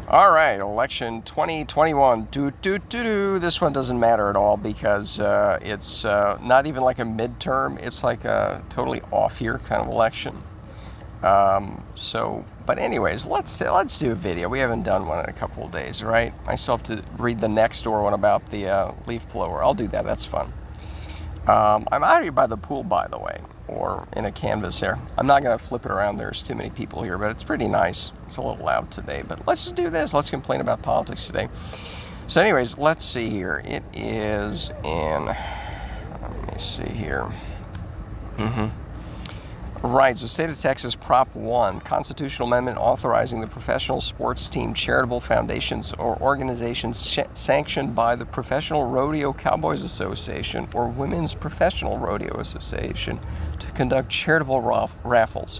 All right, election 2021. This one doesn't matter at all because it's not even like a midterm. It's like a totally off-year kind of election. But anyways, let's do a video. We haven't done one in a couple of days, right? I still have to read the next door one about the leaf blower. I'll do that. That's fun. I'm out here by the pool, by the way, or in a canvas here. I'm not going to flip it around. There's too many people here, but it's pretty nice. It's a little loud today, but let's just do this. Let's complain about politics today. So anyways, let's see here. It is in, let me see here. Right, so State of Texas Prop 1, constitutional amendment authorizing the professional sports team, charitable foundations, or organizations sanctioned by the Professional Rodeo Cowboys Association or Women's Professional Rodeo Association to conduct charitable raffles.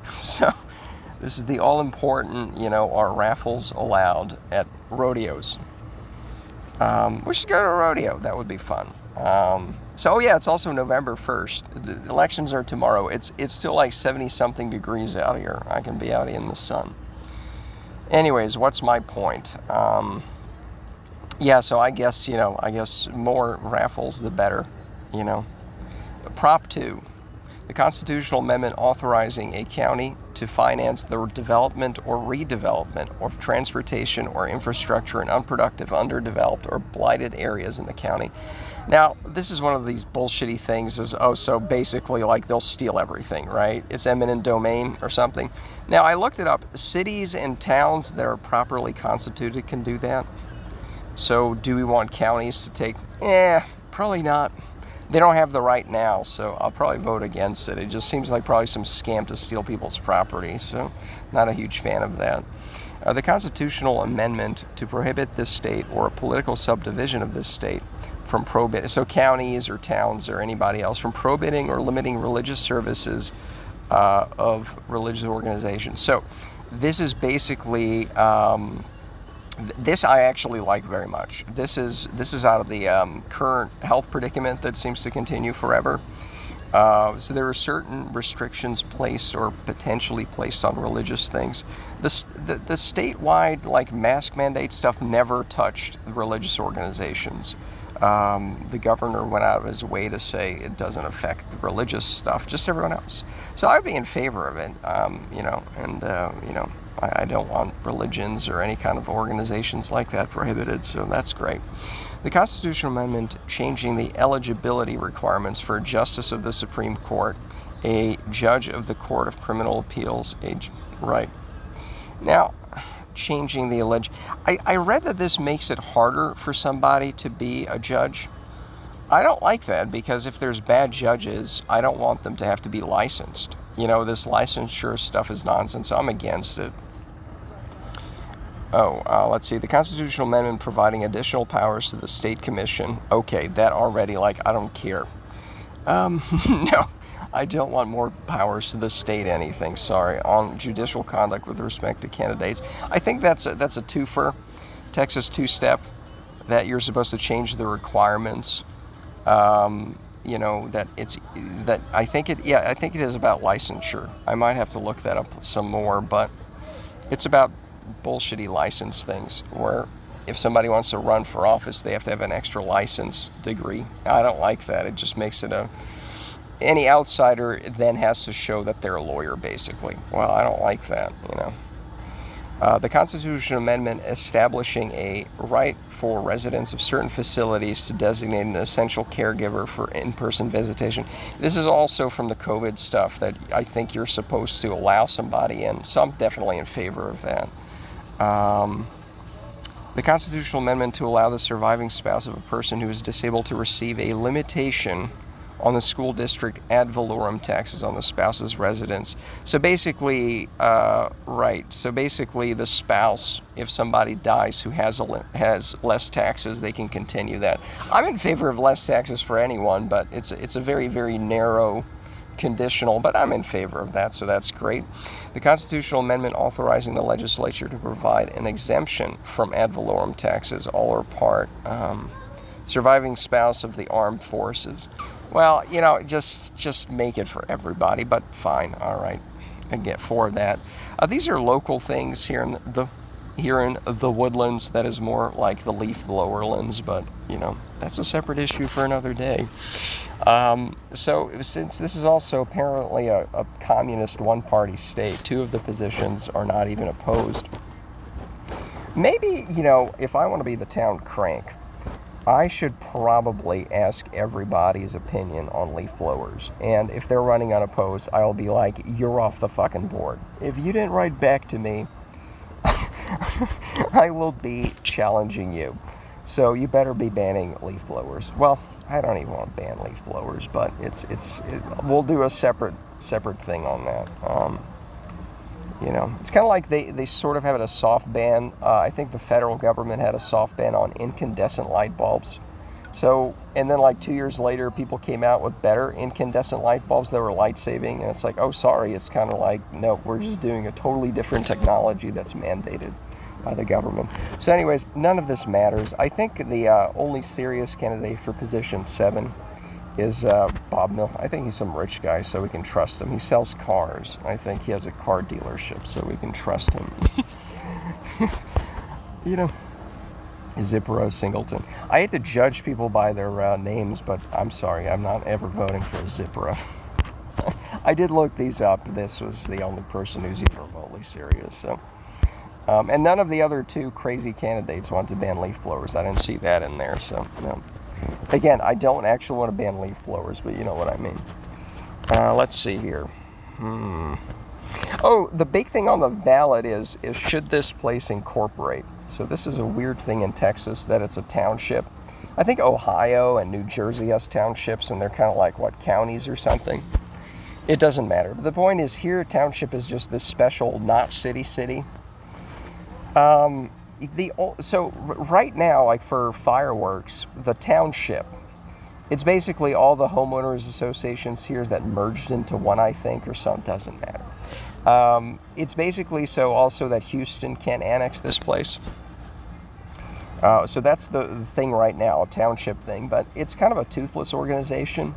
So, this is the all-important, are raffles allowed at rodeos? We should go to a rodeo. That would be fun. It's also November 1st. The elections are tomorrow. It's still like 70-something degrees out here. I can be out in the sun. Anyways, what's my point? So I guess more raffles the better, Prop 2, the constitutional amendment authorizing a county to finance the development or redevelopment of transportation or infrastructure in unproductive, underdeveloped, or blighted areas in the county. Now, this is one of these bullshitty things of, so basically like they'll steal everything, right? It's eminent domain or something. Now, I looked it up. Cities and towns that are properly constituted can do that. So do we want counties to take? Probably not. They don't have the right now, so I'll probably vote against it. It just seems like probably some scam to steal people's property, so not a huge fan of that. The constitutional amendment to prohibit this state or a political subdivision of this state from prohibiting, so counties or towns or anybody else, from prohibiting or limiting religious services of religious organizations. So this is basically, this I actually like very much. This is out of the current health predicament that seems to continue forever. So there are certain restrictions placed or potentially placed on religious things. The statewide like mask mandate stuff never touched religious organizations. The governor went out of his way to say it doesn't affect the religious stuff, just everyone else. So I'd be in favor of it, I don't want religions or any kind of organizations like that prohibited, so that's great. The constitutional amendment changing the eligibility requirements for a justice of the Supreme Court, a judge of the Court of Criminal Appeals, right. Now, changing the I read that this makes it harder for somebody to be a judge. I don't like that because if there's bad judges, I don't want them to have to be licensed. This licensure stuff is nonsense. I'm against it. Let's see. The constitutional amendment providing additional powers to the state commission. Okay, that already, I don't care. No. I don't want more powers to the state anything, sorry, on judicial conduct with respect to candidates. I think that's a twofer, Texas two-step, that you're supposed to change the requirements. I think it is about licensure. I might have to look that up some more, but it's about bullshitty license things where if somebody wants to run for office, they have to have an extra license degree. I don't like that. It just makes it any outsider then has to show that they're a lawyer, basically. Well, I don't like that, The constitutional amendment establishing a right for residents of certain facilities to designate an essential caregiver for in-person visitation. This is also from the COVID stuff that I think you're supposed to allow somebody in, so I'm definitely in favor of that. The constitutional amendment to allow the surviving spouse of a person who is disabled to receive a limitation on the school district ad valorem taxes on the spouse's residence. So basically, the spouse, if somebody dies who has less taxes, they can continue that. I'm in favor of less taxes for anyone, but it's a very, very narrow conditional, but I'm in favor of that, so that's great. The constitutional amendment authorizing the legislature to provide an exemption from ad valorem taxes, all or part. Surviving spouse of the armed forces. Well, just make it for everybody, but fine, all right. I get 4 of that. These are local things here in the woodlands. That is more like the leaf blower lens, but that's a separate issue for another day. So since this is also apparently a communist one-party state, 2 of the positions are not even opposed. Maybe, if I want to be the town crank, I should probably ask everybody's opinion on leaf blowers. And if they're running unopposed, I'll be like, you're off the fucking board. If you didn't write back to me, I will be challenging you. So you better be banning leaf blowers. Well, I don't even want to ban leaf blowers, but we'll do a separate thing on that. It's kind of like they sort of have a soft ban. I think the federal government had a soft ban on incandescent light bulbs. So, and then like 2 years later, people came out with better incandescent light bulbs that were light saving. And it's like, oh, sorry. It's kind of like, no, we're just doing a totally different technology that's mandated by the government. So anyways, none of this matters. I think the only serious candidate for position 7 is Bob Mill. I think he's some rich guy, so we can trust him. He sells cars. I think he has a car dealership, so we can trust him. Zipro Singleton. I hate to judge people by their names, but I'm sorry, I'm not ever voting for Zipro. I did look these up. This was the only person who's even remotely serious. So, and none of the other 2 crazy candidates want to ban leaf blowers. I didn't see that in there, so no. Again, I don't actually want to ban leaf blowers, but you know what I mean. Let's see here. Oh, the big thing on the ballot is should this place incorporate? So this is a weird thing in Texas that it's a township. I think Ohio and New Jersey has townships, and they're kind of like, counties or something? It doesn't matter. The point is here, township is just this special, not city. So right now, like for fireworks, the township, it's basically all the homeowners associations here that merged into one, I think, or something. Doesn't matter. It's basically so also that Houston can't annex this place. So that's the thing right now, a township thing. But it's kind of a toothless organization,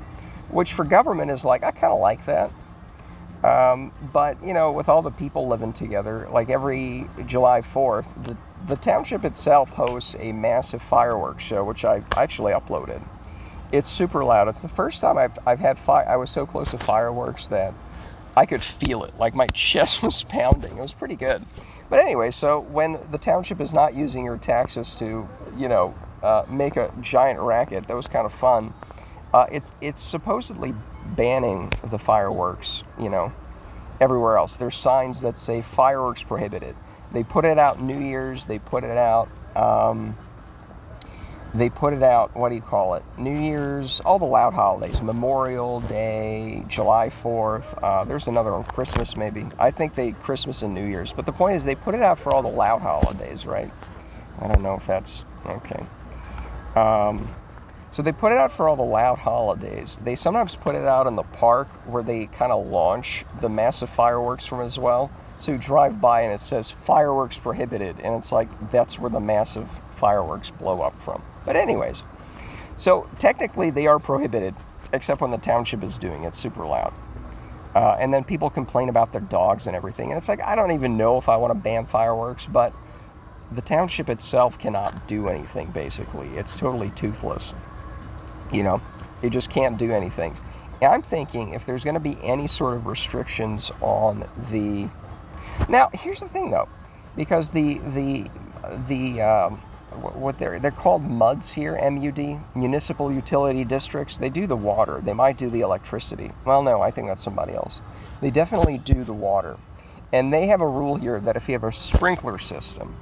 which for government is like, I kind of like that. But, with all the people living together, like every July 4th, the township itself hosts a massive fireworks show, which I actually uploaded. It's super loud. It's the first time I've had I was so close to fireworks that I could feel it. Like my chest was pounding. It was pretty good. But anyway, so when the township is not using your taxes to, make a giant racket, that was kind of fun. It's supposedly banning the fireworks, everywhere else. There's signs that say fireworks prohibited. They put it out New Year's. They put it out, New Year's, all the loud holidays, Memorial Day, July 4th. There's another one, Christmas maybe. I think Christmas and New Year's. But the point is they put it out for all the loud holidays, right? I don't know if that's, okay. So they put it out for all the loud holidays. They sometimes put it out in the park where they kind of launch the massive fireworks from as well. So you drive by and it says fireworks prohibited, and it's like that's where the massive fireworks blow up from. But anyways, so technically they are prohibited, except when the township is doing it super loud. And then people complain about their dogs and everything. And it's like, I don't even know if I want to ban fireworks, but the township itself cannot do anything, basically. It's totally toothless. It just can't do anything. And I'm thinking if there's going to be any sort of restrictions on the... Now, here's the thing, though, because what they're called MUDs here, MUD, municipal utility districts. They do the water. They might do the electricity. Well, no, I think that's somebody else. They definitely do the water. And they have a rule here that if you have a sprinkler system,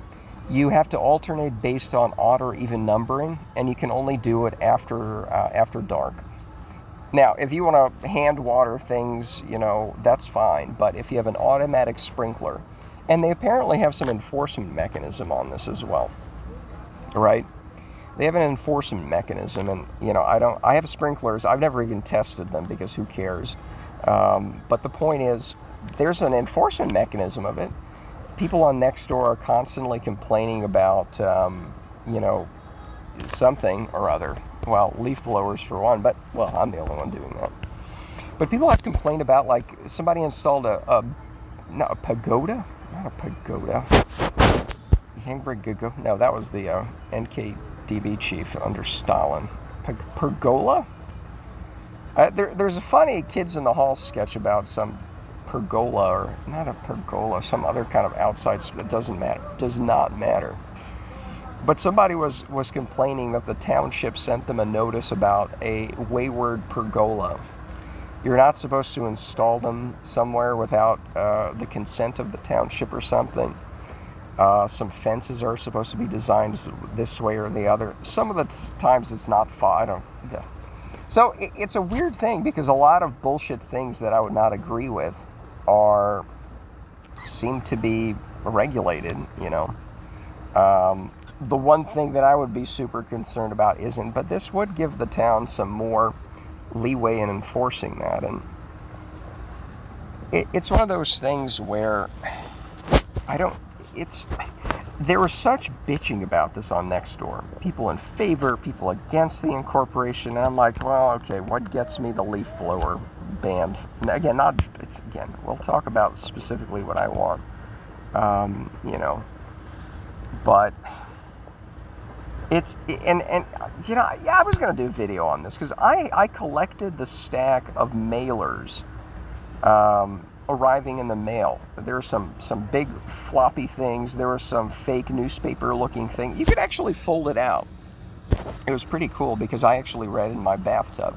you have to alternate based on odd or even numbering, and you can only do it after dark. Now, if you want to hand water things, that's fine. But if you have an automatic sprinkler, and they apparently have some enforcement mechanism on this as well, right? They have an enforcement mechanism, and I have sprinklers. I've never even tested them because who cares? But the point is, there's an enforcement mechanism of it. People on Nextdoor are constantly complaining about, something or other. Well, leaf blowers for one, but, I'm the only one doing that. But people have complained about, like, somebody installed a No, a pagoda? Not a pagoda. No, that was the NKDB chief under Stalin. Pergola? There's a funny Kids in the Hall sketch about some pergola, or not a pergola, some other kind of outside. It doesn't matter. Does not matter. But somebody was complaining that the township sent them a notice about a wayward pergola. You're not supposed to install them somewhere without the consent of the township or something. Some fences are supposed to be designed this way or the other. Some of the times it's not fine. So it's a weird thing, because a lot of bullshit things that I would not agree with seem to be regulated, you know. The one thing that I would be super concerned about isn't, but this would give the town some more leeway in enforcing that. And it's one of those things where there was such bitching about this on Nextdoor. People in favor, people against the Incorporation. And I'm like, well, okay, what gets me the leaf blower banned? Again, we'll talk about specifically what I want, you know. But I was going to do a video on this, because I collected the stack of mailers arriving in the mail. There were some big floppy things. There were some fake newspaper looking thing. You could actually fold it out. It was pretty cool, because I actually read in my bathtub.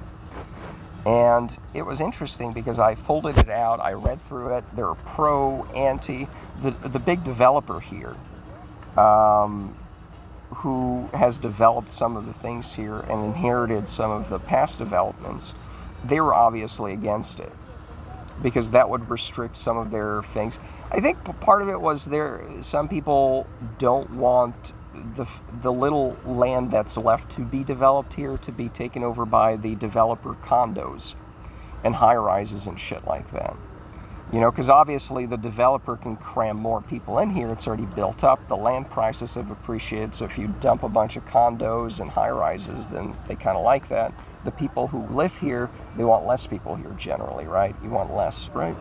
And it was interesting because I folded it out, I read through it. There were pro, anti. The big developer here, who has developed some of the things here and inherited some of the past developments, they were obviously against it, because that would restrict some of their things. I think part of it was some people don't want the little land that's left to be developed here to be taken over by the developer condos and high-rises and shit like that. You know, because obviously the developer can cram more people in here. It's already built up. The land prices have appreciated. So if you dump a bunch of condos and high-rises, then they kind of like that. The people who live here, they want less people here generally, right? You want less, right?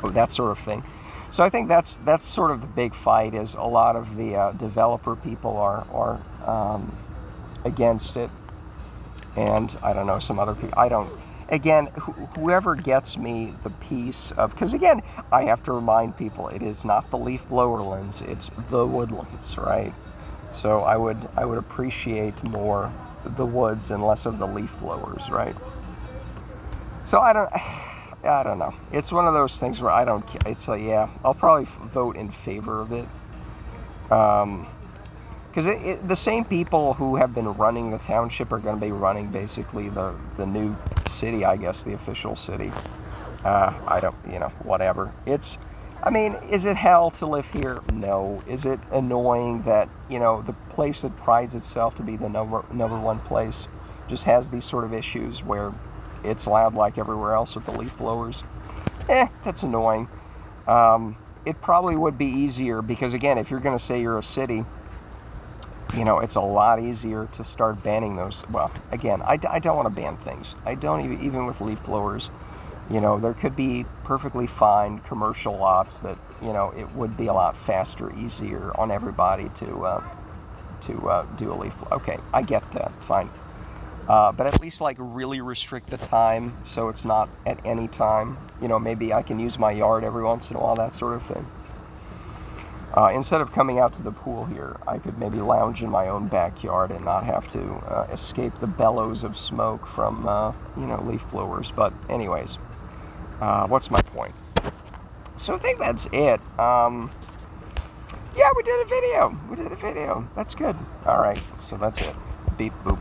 Oh, that sort of thing. So I think that's sort of the big fight, is a lot of the developer people are against it. And I don't know, some other people, again, whoever gets me the piece of, because again, I have to remind people, it is not the leaf blower lens, it's the woodlands, right? So I would appreciate more the woods and less of the leaf blowers, right? So I don't know. It's one of those things where I don't care. So yeah, I'll probably vote in favor of it. Because the same people who have been running the township are going to be running basically the new city, I guess, the official city. Whatever. Is it hell to live here? No. Is it annoying that, the place that prides itself to be the number one place just has these sort of issues where it's loud like everywhere else with the leaf blowers? That's annoying. It probably would be easier, because again, if you're going to say you're a city, it's a lot easier to start banning those. Well, again, I don't want to ban things. I don't even with leaf blowers. There could be perfectly fine commercial lots that, it would be a lot faster, easier on everybody to do a leaf blower. Okay, I get that, fine. But at least really restrict the time so it's not at any time. Maybe I can use my yard every once in a while, that sort of thing. Instead of coming out to the pool here, I could maybe lounge in my own backyard and not have to escape the bellows of smoke from, leaf blowers. But anyways, what's my point? So I think that's it. Yeah, we did a video. That's good. All right, so that's it. Beep, boop.